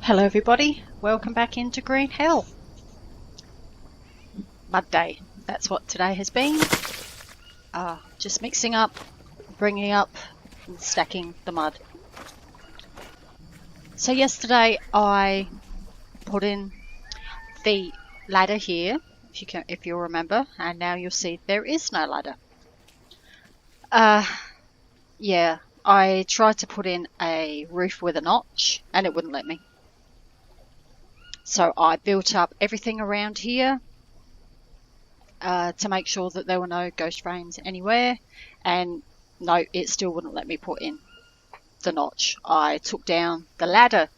Hello everybody, welcome back into Green Hell. Mud Day, that's what today has been. Just mixing up, bringing up and stacking the mud. So yesterday I put in the ladder here, if you'll remember, and now you'll see there is no ladder. Yeah, I tried to put in a roof with a notch and it wouldn't let me. So I built up everything around here to make sure that there were no ghost frames anywhere, and no, it still wouldn't let me put in the notch. I took down the ladder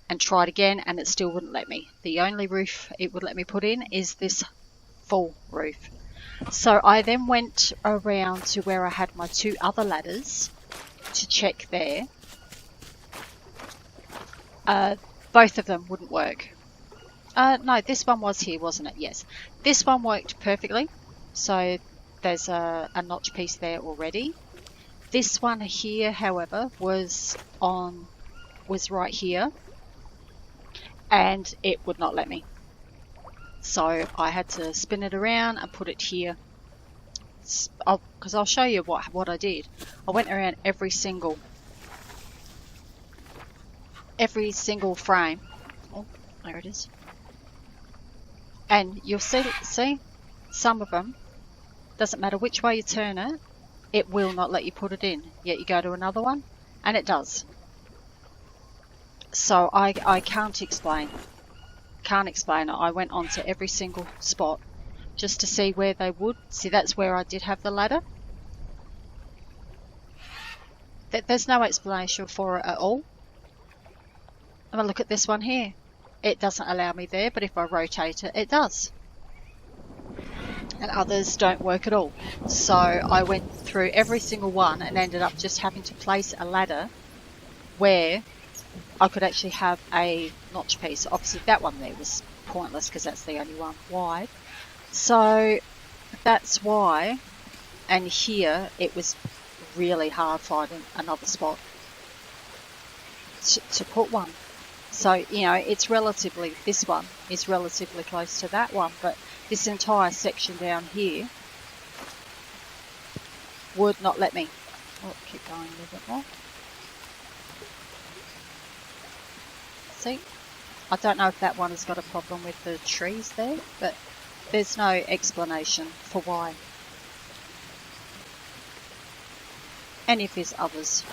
and tried again and it still wouldn't let me. The only roof it would let me put in is this full roof. So I then went around to where I had my two other ladders to check there. Both of them wouldn't work. No, this one was here, wasn't it? Yes. This one worked perfectly. So there's a notch piece there already. This one here, however, was right here. And it would not let me. So I had to spin it around and put it here. Because I'll show you what I did. I went around every single frame. Oh, there it is. And you'll see some of them, doesn't matter which way you turn it, it will not let you put it in. Yet you go to another one, and it does. So I can't explain it. I went on to every single spot just to see where they would. See, that's where I did have the ladder. There's no explanation for it at all. I'm going to look at this one here. It doesn't allow me there, but if I rotate it, it does. And others don't work at all. So I went through every single one and ended up just having to place a ladder where I could actually have a notch piece. Obviously that one there was pointless because that's the only one wide. So that's why, and here it was really hard finding another spot to put one. So, you know, this one is relatively close to that one, but this entire section down here would not let me. Oh, keep going a little bit more. See? I don't know if that one has got a problem with the trees there, but there's no explanation for why any of these others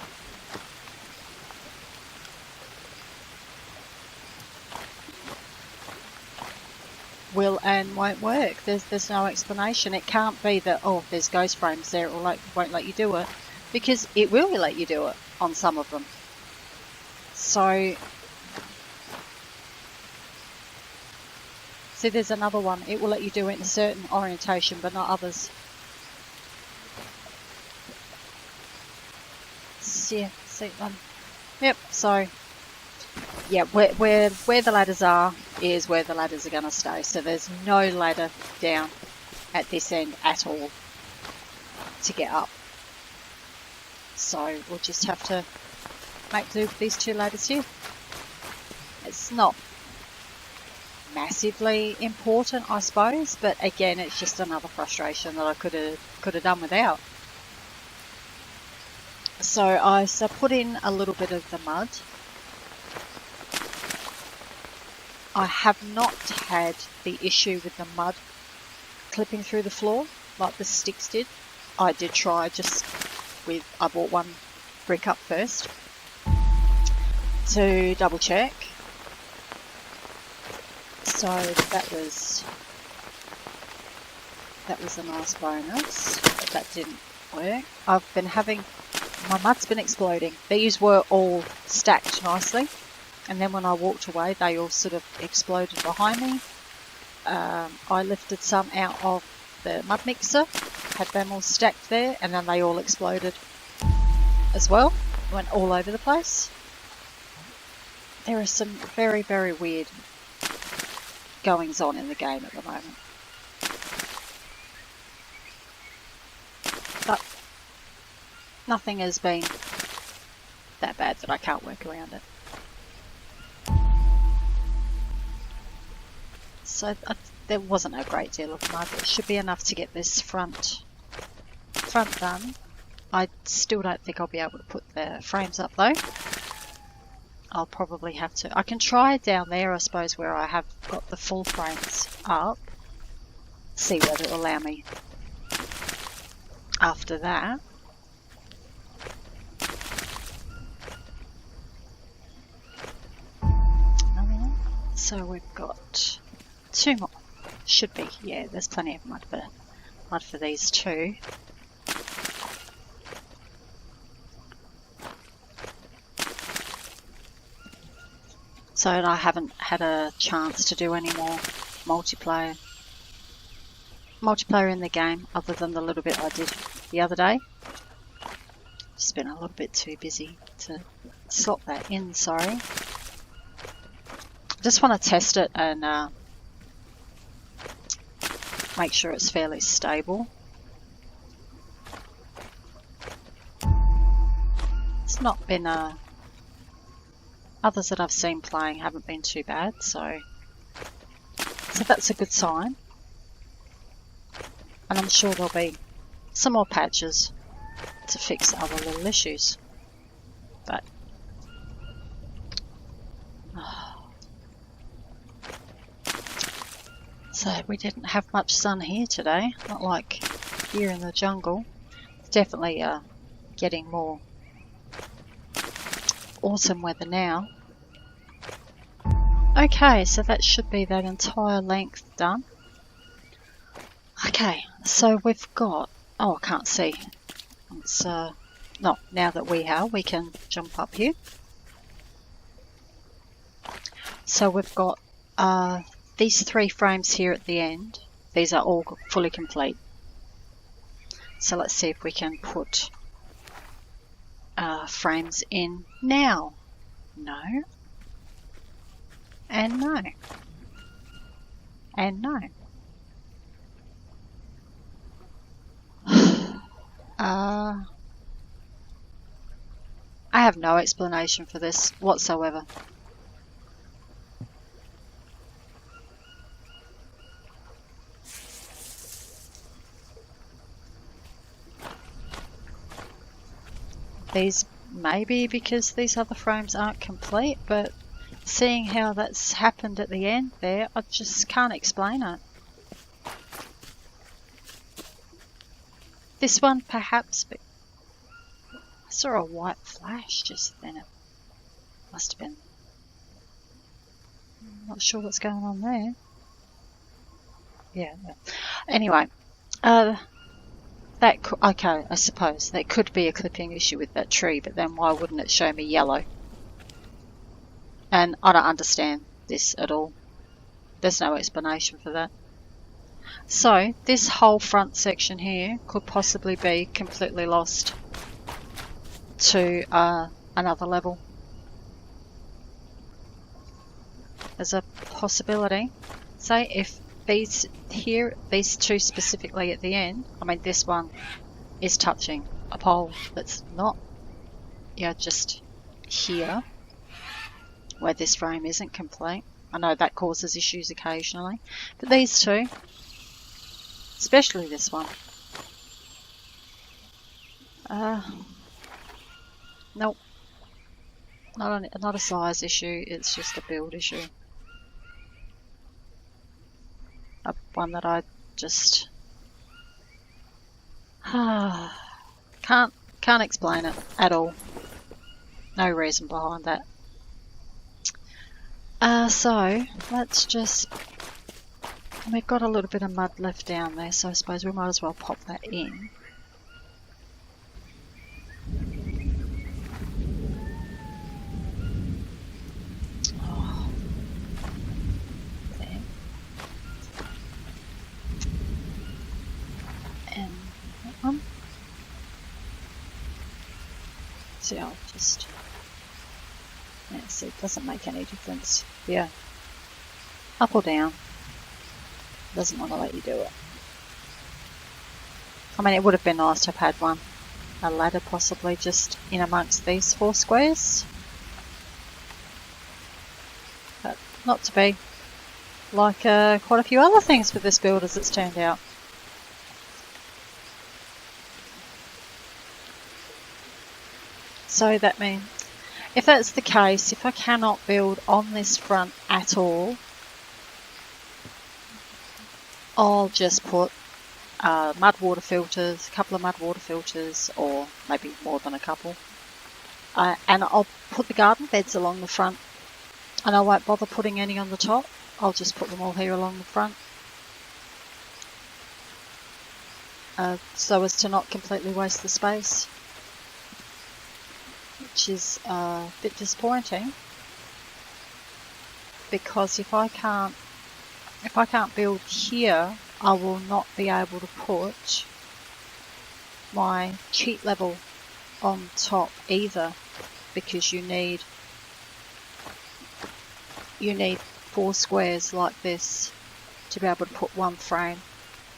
will and won't work. There's no explanation. It can't be that, oh, there's ghost frames there, it won't let you do it, because it will let you do it on some of them. So, see, there's another one. It will let you do it in a certain orientation, but not others. Yeah, see one. Yep. So, yeah, where the ladders are is where the ladders are going to stay. So there's no ladder down at this end at all to get up. So we'll just have to make do with these two ladders here. It's not massively important, I suppose, but again, it's just another frustration that I could have done without. So I put in a little bit of the mud. I have not had the issue with the mud clipping through the floor like the sticks did. I did try I bought one brick up first to double check. So that was a nice bonus, but that didn't work. My mud's been exploding. These were all stacked nicely. And then when I walked away, they all sort of exploded behind me. I lifted some out of the mud mixer, had them all stacked there, and then they all exploded as well. Went all over the place. There are some very, very weird goings on in the game at the moment. But nothing has been that bad that I can't work around it. So there wasn't a great deal of mud. It should be enough to get this front done. I still don't think I'll be able to put the frames up though. I'll probably have to. I can try down there, I suppose, where I have got the full frames up. See whether it'll allow me after that. So we've got 2 more. Should be, yeah, there's plenty of mud for these 2. So I haven't had a chance to do any more multiplayer in the game other than the little bit I did the other day. Just been a little bit too busy to slot that in, sorry. Just want to test it and make sure it's fairly stable. It's not been others that I've seen playing haven't been too bad, so that's a good sign. And I'm sure there'll be some more patches to fix other little issues. But so we didn't have much sun here today, not like here in the jungle. It's definitely getting more autumn weather now. Okay, so that should be that entire length done. Okay, so we've got, oh, I can't see. It's not now that we can jump up here. So we've got these 3 frames here at the end. These are all fully complete. So let's see if we can put frames in now. No. And no. And no. I have no explanation for this whatsoever. These maybe because these other frames aren't complete, but seeing how that's happened at the end there, I just can't explain it. This one perhaps, but I saw a white flash just then. It must have been. I'm not sure what's going on there. Yeah. Anyway, okay, I suppose that could be a clipping issue with that tree, but then why wouldn't it show me yellow? And I don't understand this at all. There's no explanation for that. So this whole front section here could possibly be completely lost to another level. There's a possibility. Say if these 2 specifically at the end, I mean this one is touching a pole that's not, just here where this frame isn't complete. I know that causes issues occasionally, but these 2, especially this one, nope, not a size issue, it's just a build issue. One that I just can't explain it at all. No reason behind that. So let's just, we've got a little bit of mud left down there, so I suppose we might as well pop that in. Oh, there. And that one. See, I'll just, see, it doesn't make any difference. Yeah, up or down. Doesn't want to let you do it. I mean, it would have been nice to have had a ladder possibly just in amongst these 4 squares. But not to be. like quite a few other things with this build as it's turned out. So that means, if that's the case, if I cannot build on this front at all, I'll just put mud water filters, a couple of mud water filters, or maybe more than a couple. And I'll put the garden beds along the front, and I won't bother putting any on the top. I'll just put them all here along the front, so as to not completely waste the space, which is a bit disappointing, because if I can't build here, I will not be able to put my cheat level on top either, because you need 4 squares like this to be able to put one frame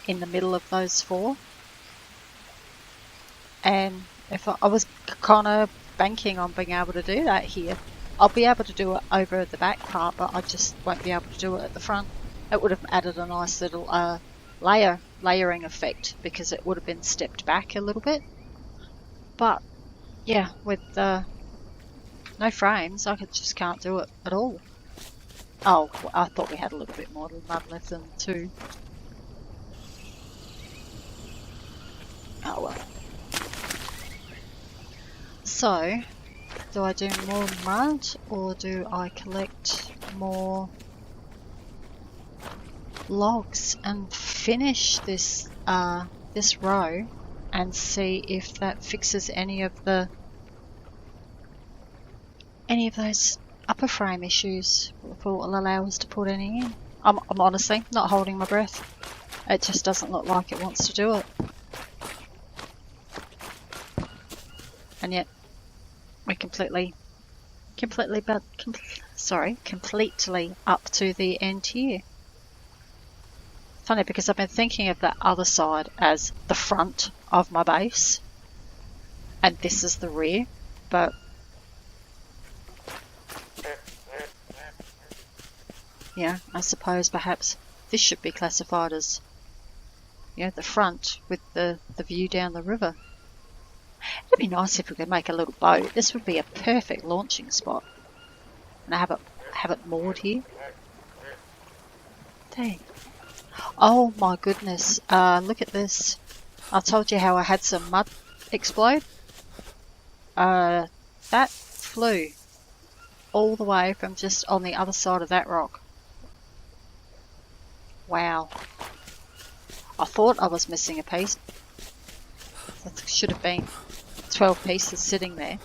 in the middle of those 4. And if I was kind of banking on being able to do that here, I'll be able to do it over the back part, but I just won't be able to do it at the front. It would have added a nice little layering effect, because it would have been stepped back a little bit. But yeah, with no frames, I just can't do it at all. Oh, I thought we had a little bit more mud left than 2. Oh well. So, do I do more mud, or do I collect more logs and finish this this row and see if that fixes any of those upper frame issues, if it will allow us to put any in. I'm honestly not holding my breath. It just doesn't look like it wants to do it. And yet we're completely up to the end here. Funny, because I've been thinking of that other side as the front of my base, and this is the rear, but yeah, I suppose perhaps this should be classified as, you know, the front with the view down the river. It'd be nice if we could make a little boat. This would be a perfect launching spot, and I have it moored here. Dang. Oh my goodness, look at this. I told you how I had some mud explode. That flew all the way from just on the other side of that rock. Wow. I thought I was missing a piece. That should have been 12 pieces sitting there.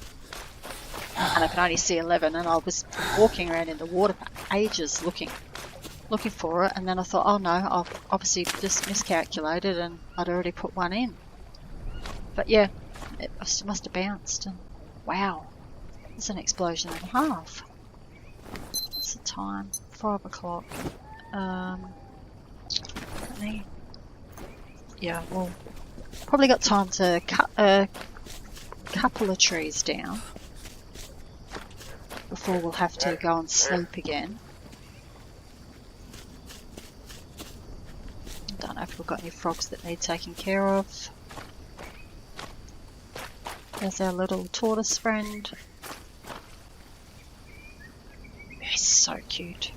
And I can only see 11, and I was walking around in the water for ages looking for it, and then I thought, oh no, I've obviously just miscalculated and I'd already put one in. But yeah, it must have bounced, and wow, it's an explosion and a half. What's the time? 5 o'clock. Yeah, well, probably got time to cut a couple of trees down before we'll have to go and sleep again. I don't know if we've got any frogs that need taking care of. There's our little tortoise friend. He's so cute.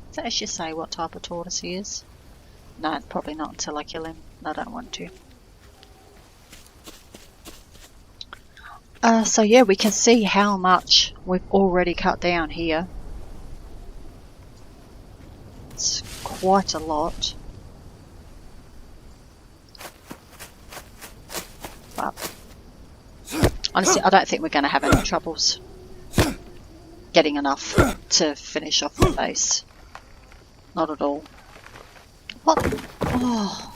Does that actually say what type of tortoise he is? No, probably not until I kill him. I don't want to. So yeah, we can see how much we've already cut down here. It's quite a lot. But honestly, I don't think we're going to have any troubles getting enough to finish off the base. Not at all. What? Oh,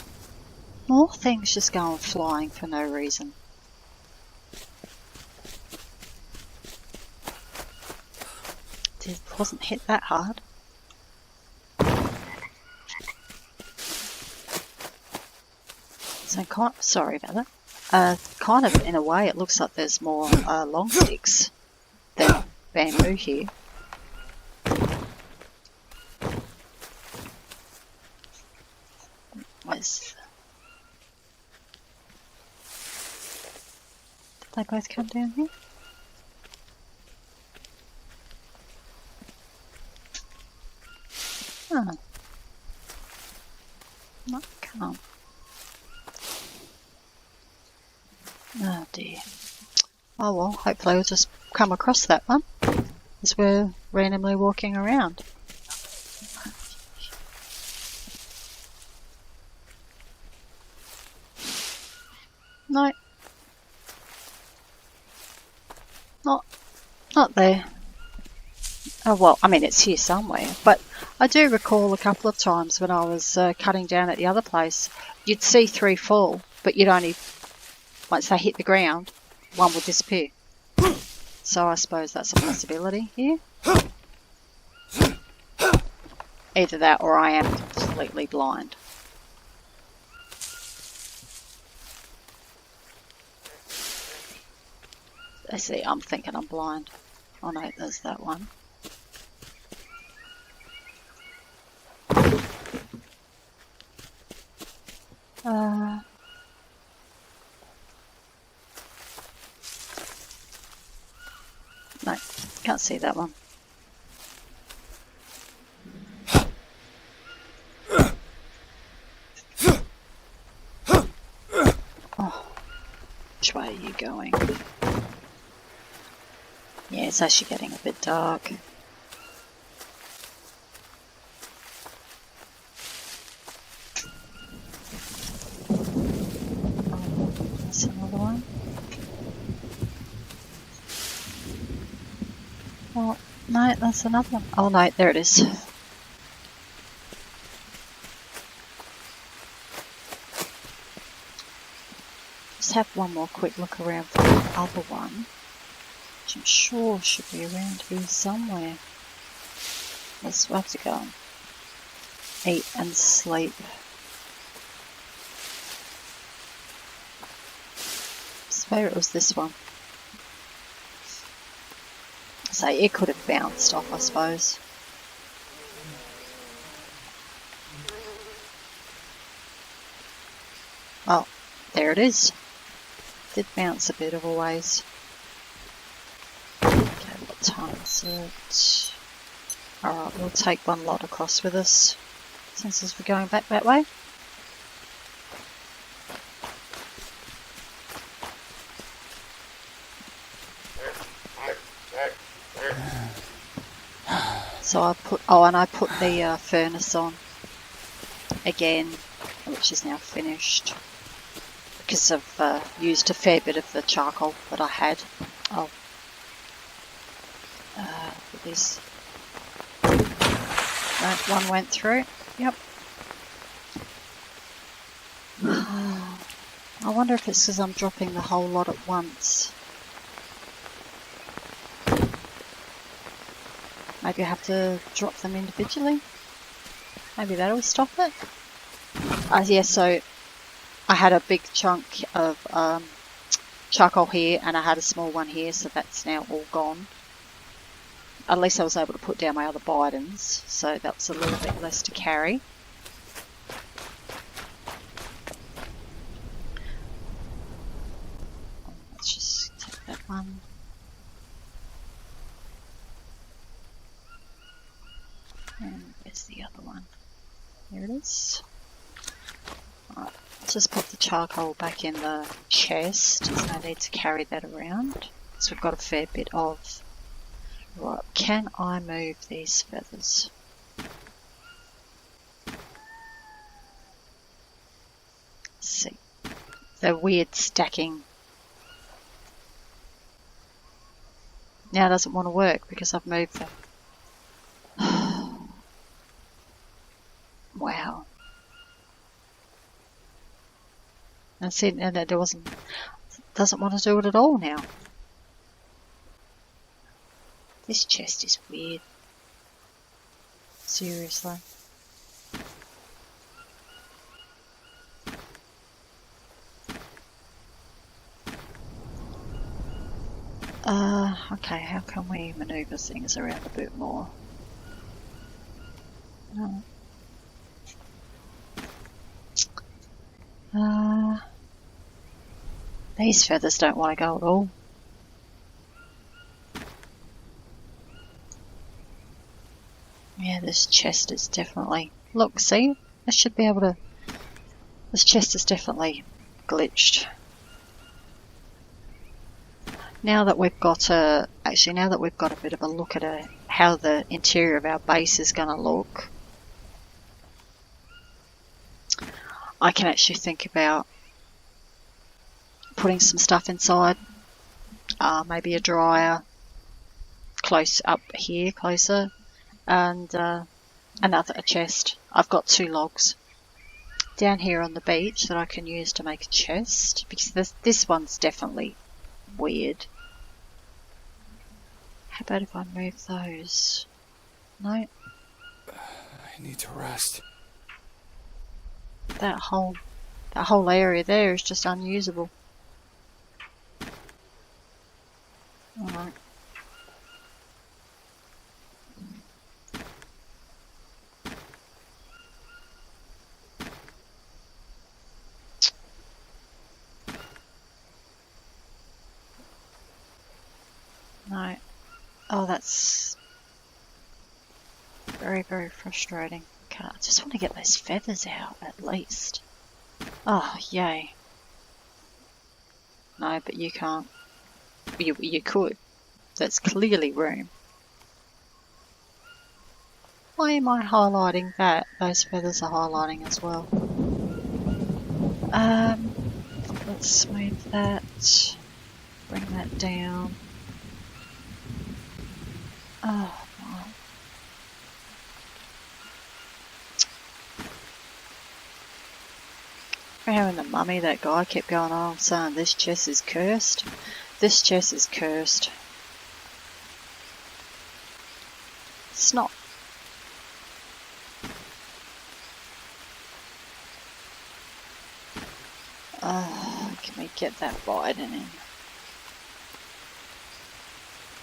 more things just going flying for no reason. It wasn't hit that hard. So sorry about that. Kind of in a way it looks like there's more long sticks than bamboo here. Did they both come down here? Oh. No, can't. Oh dear. Oh well, hopefully we'll just come across that one as we're randomly walking around. No. Not there. Oh well, I mean it's here somewhere, but I do recall a couple of times when I was cutting down at the other place, you'd see 3 fall, but you'd only, once they hit the ground, one would disappear. So I suppose that's a possibility here. Either that or I am completely blind. I see, I'm thinking I'm blind. Oh no, there's that one. No, can't see that one. Oh, which way are you going? Yeah, it's actually getting a bit dark. That's another one. Oh, no, that's another one. Oh no, there it is. Just have one more quick look around for the other one, which I'm sure should be around here somewhere. Let's have to go and eat and sleep. I swear it was this one. So it could have bounced off, I suppose. Oh, there it is. Did bounce a bit of a ways. Okay, what time is it? Alright, we'll take one lot across with us, since as we're going back that way. So I put, and I put the furnace on again, which is now finished, because I've used a fair bit of the charcoal that I had. Oh, this. Right, one went through. Yep. I wonder if it's because I'm dropping the whole lot at once. Maybe I have to drop them individually. Maybe that'll stop it. Yeah, so I had a big chunk of charcoal here and I had a small one here, so that's now all gone. At least I was able to put down my other bidons, so that was a little bit less to carry. Let's just take that one. And where's the other one? There it is. Alright, let's just put the charcoal back in the chest. There's no need to carry that around. So we've got a fair bit of... Right, can I move these feathers? Let's see. They're weird stacking. Now it doesn't want to work because I've moved them. Wow. And see, and there doesn't want to do it at all now. This chest is weird. Seriously. Okay, how can we maneuver things around a bit more? These feathers don't want to go at all. Yeah, this chest is definitely... Look, see? I should be able to... This chest is definitely glitched. Now that we've got a... Actually, now that we've got a bit of a look at how the interior of our base is going to look, I can actually think about putting some stuff inside. Maybe a dryer close up here, closer, and a chest. I've got 2 logs down here on the beach that I can use to make a chest, because this one's definitely weird. How about if I move those? No? I need to rest. That whole area there is just unusable. Alright. No. Oh, that's very, very frustrating. I just want to get those feathers out, at least. Oh, yay. No, but you can't. You could. There's clearly room. Why am I highlighting that? Those feathers are highlighting as well. Let's smooth that. Bring that down. Oh, my. Having the mummy, that guy kept going on saying this chest is cursed. This chest is cursed. It's not. Can we get that Biden in?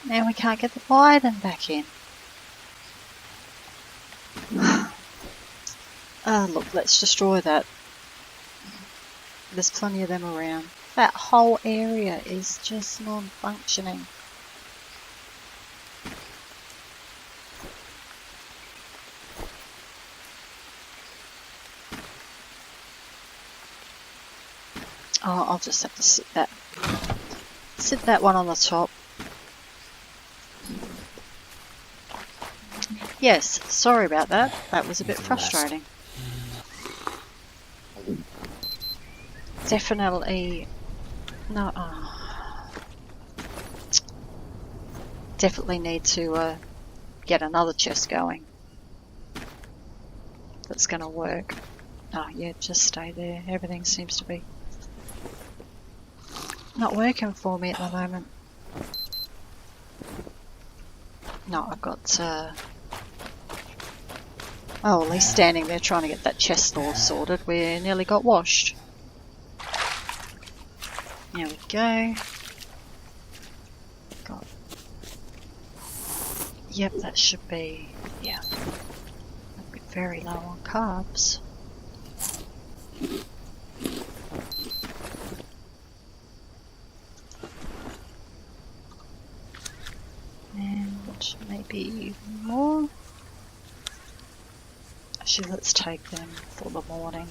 Now we can't get the Biden back in. Look, let's destroy that. There's plenty of them around. That whole area is just non-functioning. Oh, I'll just have to sit that one on the top. Yes, sorry about that. That was a bit frustrating. Definitely, no. Definitely need to get another chest going. That's going to work. Oh yeah, just stay there. Everything seems to be not working for me at the moment. No, I've got. Oh, at least standing there trying to get that chest all sorted. We nearly got washed. There we go. Got. Yep, that should be. Yeah. That'd be very low on carbs. And maybe more. Actually, let's take them for the morning.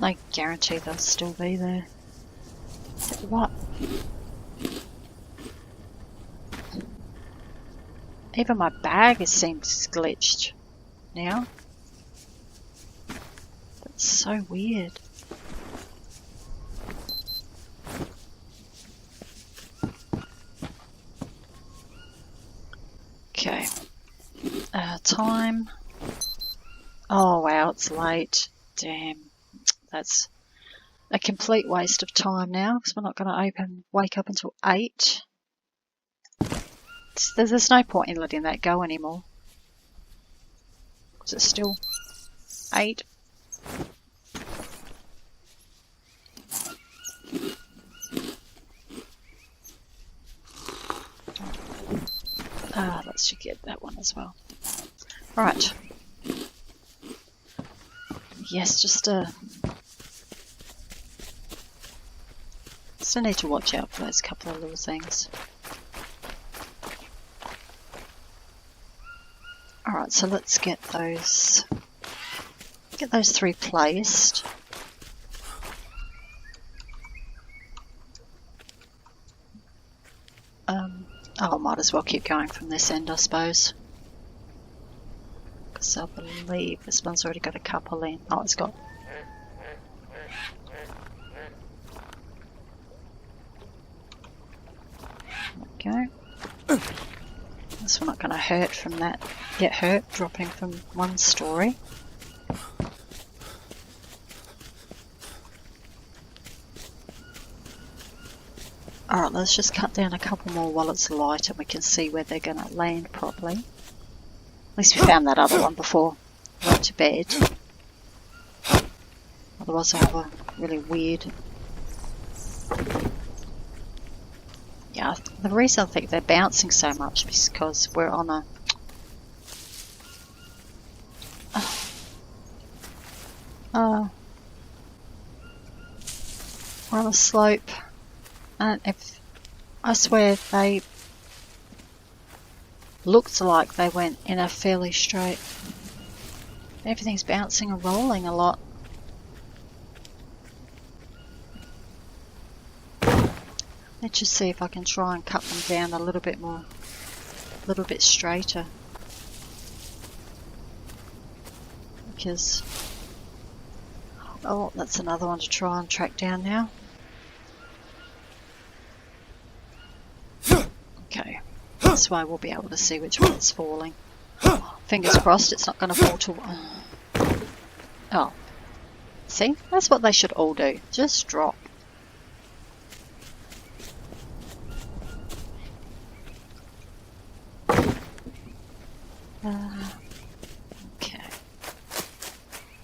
I guarantee they'll still be there. What? Even my bag seems glitched now. That's so weird. Okay. Time. Oh wow, it's late. Damn. That's a complete waste of time now, because we're not going to wake up until 8. There's no point in letting that go anymore. Because it's still 8. Let's get that one as well. Right. yes, just still need to watch out for those couple of little things. Alright, so let's get those 3 placed. I might as well keep going from this end, I suppose. Because I believe this one's already got a couple in. Oh, it's got... There we go. This one not going to hurt from that. Get hurt dropping from one story. Alright, let's just cut down a couple more while it's light and we can see where they're going to land properly. At least we found that other one before we went to bed. Otherwise I'll have a really weird... Yeah, the reason I think they're bouncing so much is because we're on a... we're on a slope. And if I swear they looked like they went in a fairly straight. Everything's bouncing and rolling a lot. Let's just see if I can try and cut them down a little bit more, a little bit straighter. Because, oh, that's another one to try and track down now. Okay, this way we'll be able to see which one's falling. Fingers crossed it's not going to fall to... Oh, see, that's what they should all do, just drop. Okay,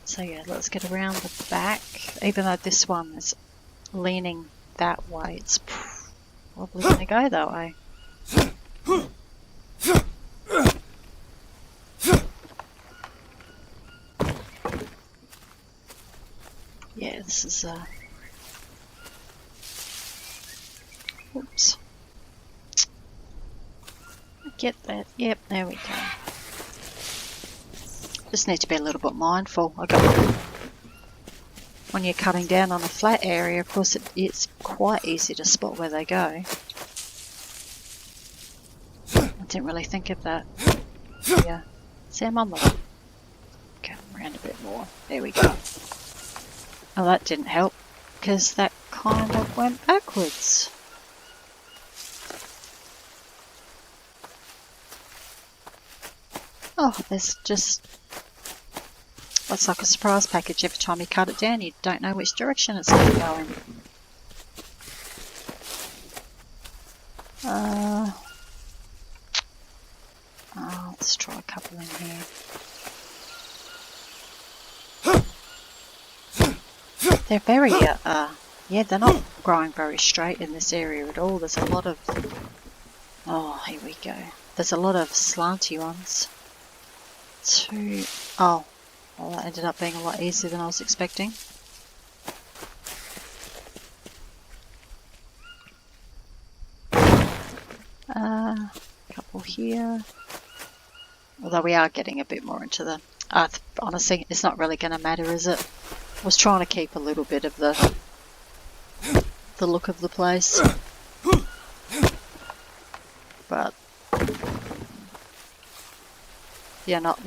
so yeah, let's get around the back. Even though this one is leaning that way, it's probably going to go that way. Yeah, this is oops. Get that. Yep, there we go. Just need to be a little bit mindful. When you're cutting down on a flat area, of course it's quite easy to spot where they go. I didn't really think of that. Yeah. See, I'm on the... Go around a bit more. There we go. Oh, that didn't help, because that kind of went backwards. Oh, there's just... It's like a surprise package. Every time you cut it down, you don't know which direction it's going to go in. Oh, let's try a couple in here. They're very, yeah, they're not growing very straight in this area at all. There's a lot of... Oh, here we go. There's a lot of slanty ones. Oh, well, that ended up being a lot easier than I was expecting. Couple here. Although we are getting a bit more into the... honestly, it's not really going to matter, is it? I was trying to keep a little bit of the look of the place. But... yeah, not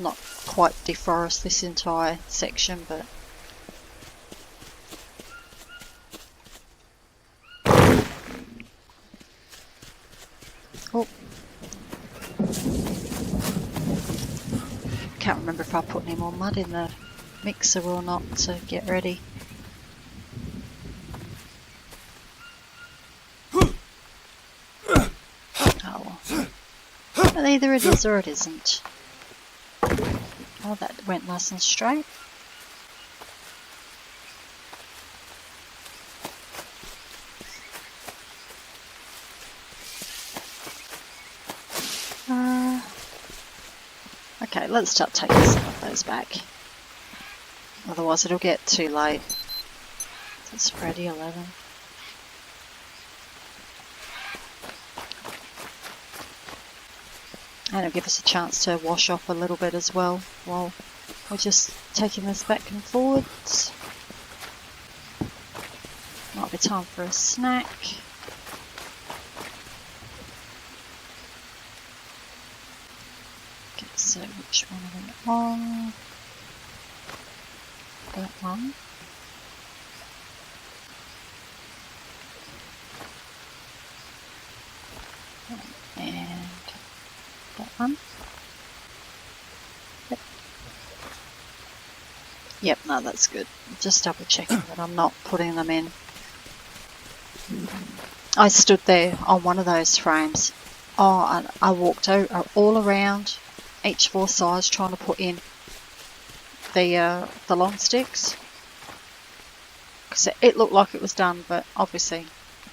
quite deforest this entire section, but... Oh. Can't remember if I put any more mud in the mixer or not to get ready. Oh well. But either it is or it isn't. Oh, that went nice and straight. Okay, let's start taking some of those back. Otherwise it'll get too late. It's Friday 11. And it'll give us a chance to wash off a little bit as well while we're just taking this back and forwards. Might be time for a snack. Okay, so which one are we on? That one. And that one. Yep, no, that's good. Just double checking that I'm not putting them in. I stood there on one of those frames. Oh, and I walked all around each 4 sides trying to put in the long sticks. Because it looked like it was done, but obviously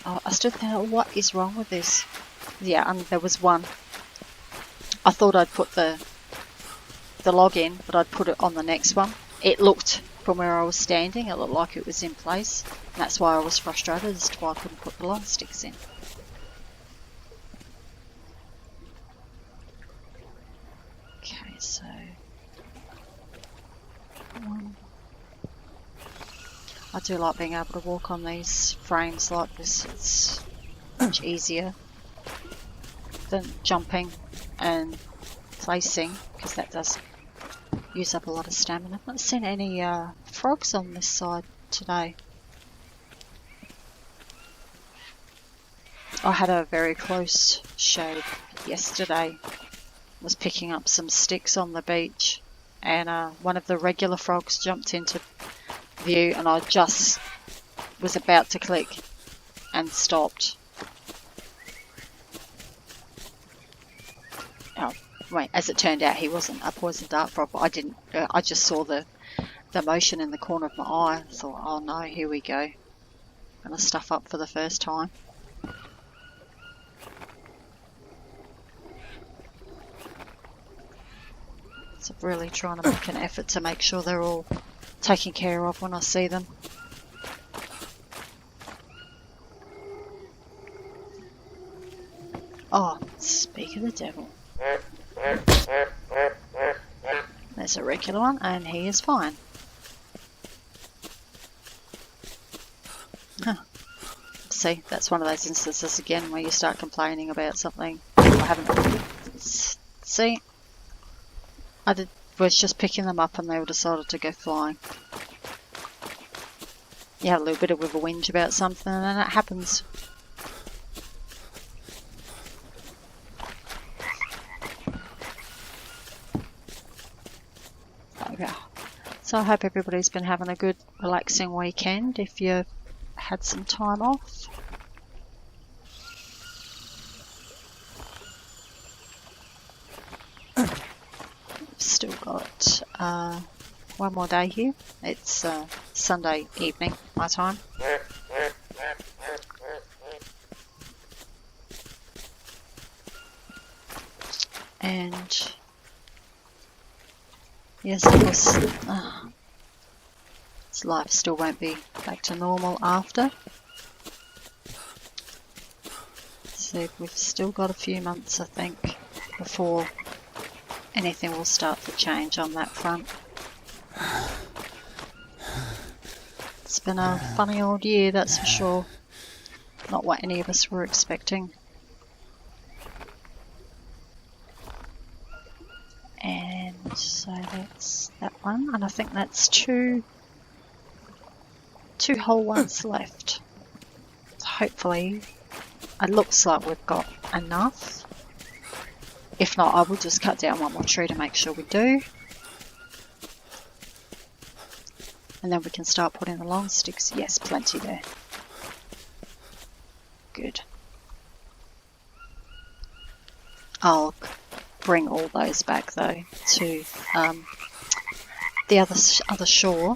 I stood there, what is wrong with this? Yeah, and there was one. I thought I'd put the log in, but I'd put it on the next one. It looked, from where I was standing, it looked like it was in place. And that's why I was frustrated as to why I couldn't put the long sticks in. Okay, so I do like being able to walk on these frames like this. It's much easier than jumping and placing, because that does use up a lot of stamina. I've not seen any frogs on this side today. I had a very close shave yesterday. Was picking up some sticks on the beach, and one of the regular frogs jumped into view, and I just was about to click and stopped. Oh, wait, as it turned out, he wasn't a poison dart frog, but I just saw the motion in the corner of my eye. I thought, oh no, here we go. Gonna stuff up for the first time. So I'm really trying to make an effort to make sure they're all taken care of when I see them. Oh, speak of the devil. There's a regular one, and he is fine. Huh. See, that's one of those instances again where you start complaining about something. I haven't. See, was just picking them up and they all decided to go flying. You have a little bit of a whinge about something and then it happens. Okay. So I hope everybody's been having a good relaxing weekend if you've had some time off. Still got one more day here. It's Sunday evening, my time. And yes, of course, this life still won't be back to normal after. So we've still got a few months, I think, before anything will start to change on that front. It's been a funny old year, that's for sure. Not what any of us were expecting. And so that's that one, and I think that's two whole ones left. So hopefully it looks like we've got enough. If not, I will just cut down one more tree to make sure we do. And then we can start putting the long sticks. Yes, plenty there. Good. I'll bring all those back though to the other shore.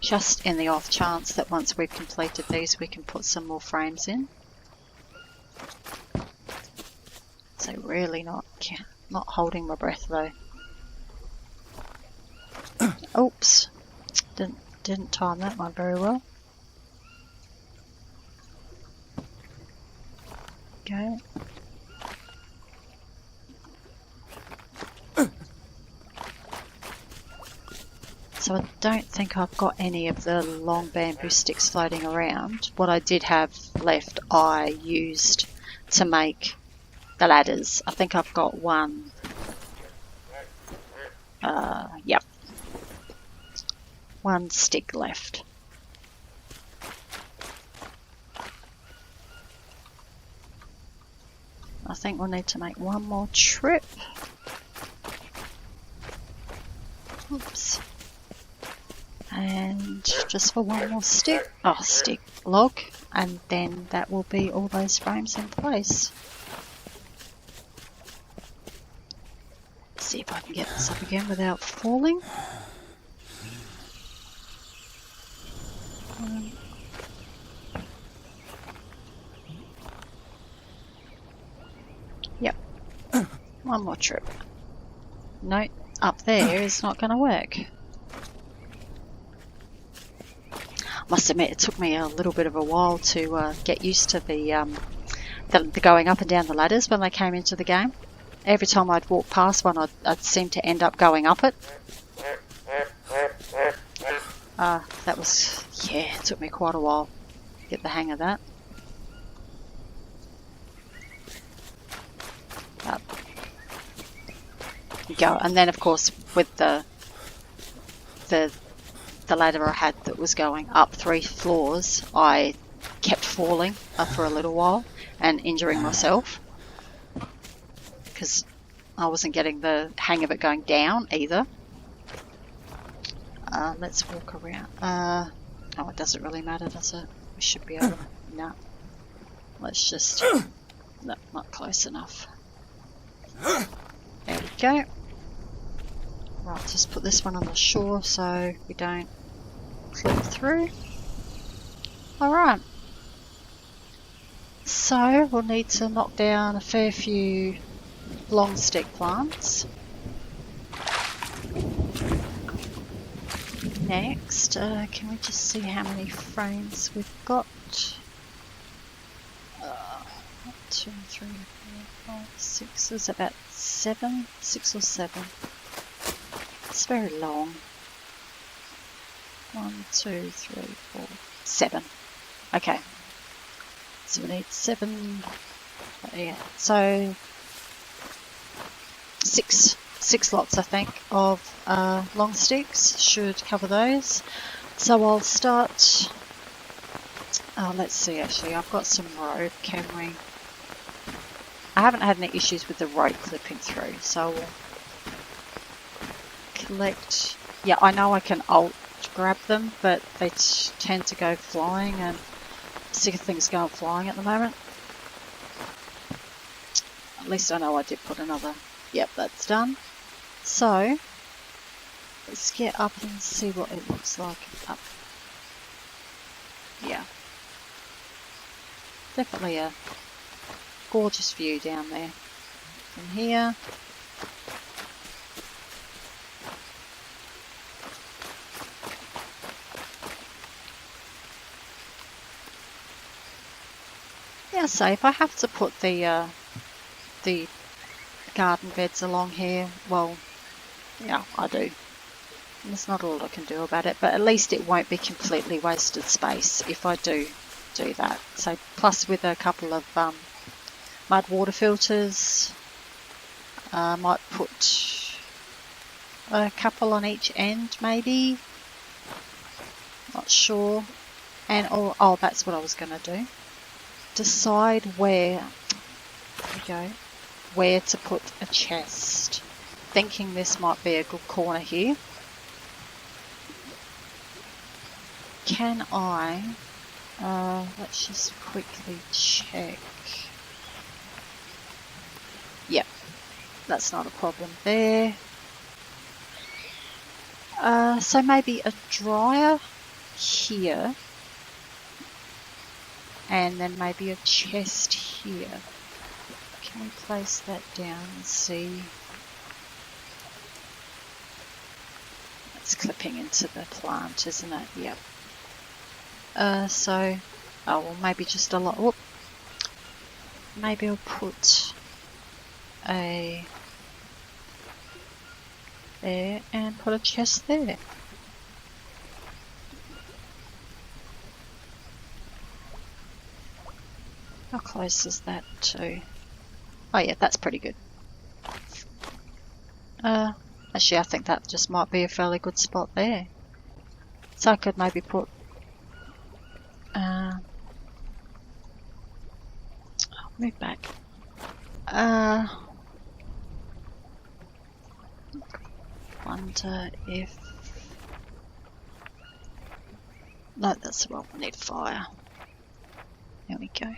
Just in the off chance that once we've completed these we can put some more frames in. So really not holding my breath though. Oops, didn't time that one very well. Okay. So I don't think I've got any of the long bamboo sticks floating around. What I did have left I used to make the ladders. I think I've got one. Yep. One stick left. I think we'll need to make one more trip. Oops. And just for one more stick, log, and then that will be all those frames in place. See if I can get this up again without falling. Yep. One more trip. No, up there is not going to work. Must admit, it took me a little bit of a while to get used to the going up and down the ladders when they came into the game. Every time I'd walk past one, I'd seem to end up going up it. That was, yeah, it took me quite a while to get the hang of that. Up. You go, and then of course with the ladder I had that was going up 3 floors, I kept falling for a little while and injuring myself because I wasn't getting the hang of it going down either. Let's walk around. Oh, it doesn't really matter, does it? We should be able to... No. Let's just... No, not close enough. There we go. Right, just put this one on the shore so we don't clip through. Alright. So, we'll need to knock down a fair few long stick plants. Next, can we just see how many frames we've got? 1, 2, 3, 4, 5, 6. There's about 7, 6 or 7. It's very long. 1, 2, 3, 4, 7. Okay. So we need 7. Yeah. So 6 lots, I think, of long sticks should cover those. So I'll start. Let's see. Actually, I've got some rope. Can we? I haven't had any issues with the rope clipping through, so we'll collect. Yeah, I know I can alt grab them, but they tend to go flying, and I'm sick of things going flying at the moment. At least I know I did put another. Yep, that's done. So let's get up and see what it looks like up. Yeah, definitely a gorgeous view down there from here. Yeah, so if I have to put the garden beds along here, well, yeah, I do. There's not a lot I can do about it, but at least it won't be completely wasted space if I do that. So plus with a couple of mud water filters, I might put a couple on each end maybe, not sure. And oh, that's what I was going to do. Decide where to put a chest. Thinking this might be a good corner here. Can I, let's just quickly check. Yep, that's not a problem there. So maybe a dryer here. And then maybe a chest here. Can we place that down and see? It's clipping into the plant, isn't it? Yep. So, oh well, maybe just a lot. Whoop. Maybe I'll put a there and put a chest there. How close is that to? Oh yeah, that's pretty good. Actually, I think that just might be a fairly good spot there. So I could maybe put move back. Wonder if... No, that's the wrong one. Need fire. There we go.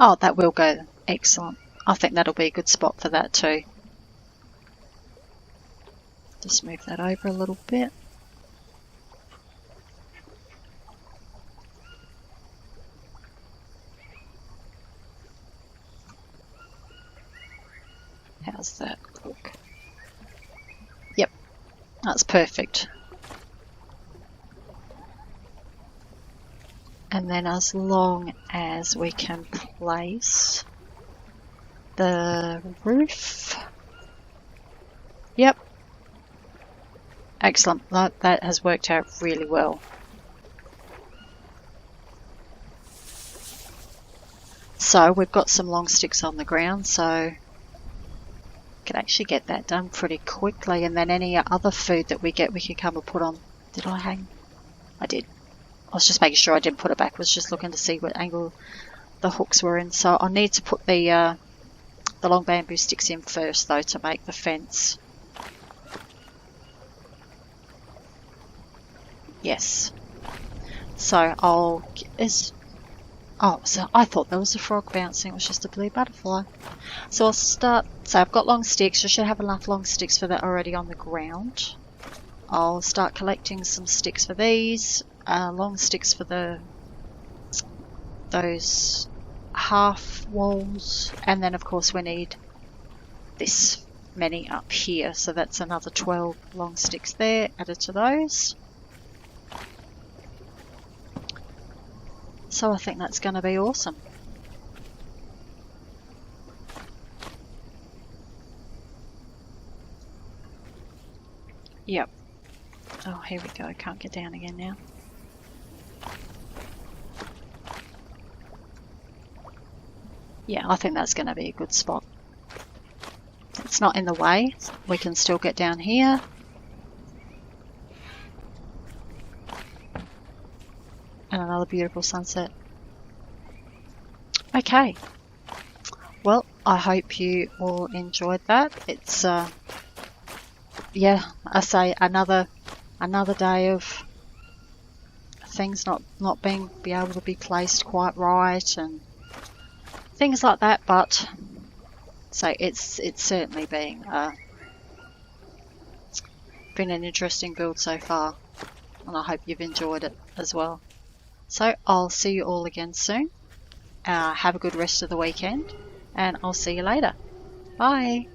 Oh, that will go. Excellent. I think that'll be a good spot for that too. Just move that over a little bit. How's that look? Yep, that's perfect. And then as long as we can place the roof. Yep. Excellent. That has worked out really well. So we've got some long sticks on the ground, so could actually get that done pretty quickly, and then any other food that we get we can come and put on. Did I hang? I did. I was just making sure I didn't put it back. I was just looking to see what angle the hooks were in. So I'll need to put the long bamboo sticks in first though to make the fence. Yes. So so I thought there was a frog bouncing. It was just a blue butterfly. So I'll start. So I've got long sticks. I should have enough long sticks for that already on the ground. I'll start collecting some sticks for these. Long sticks for those half walls, and then of course we need this many up here, so that's another 12 long sticks there added to those. So I think that's going to be awesome. Yep. Oh, here we go. I can't get down again now. Yeah, I think that's going to be a good spot. It's not in the way. We can still get down here. And another beautiful sunset. Okay. Well, I hope you all enjoyed that. It's, yeah, I say another day of things not being able to be placed quite right and things like that, but so it's certainly been an interesting build so far, and I hope you've enjoyed it as well. So I'll see you all again soon. Have a good rest of the weekend, and I'll see you later. Bye.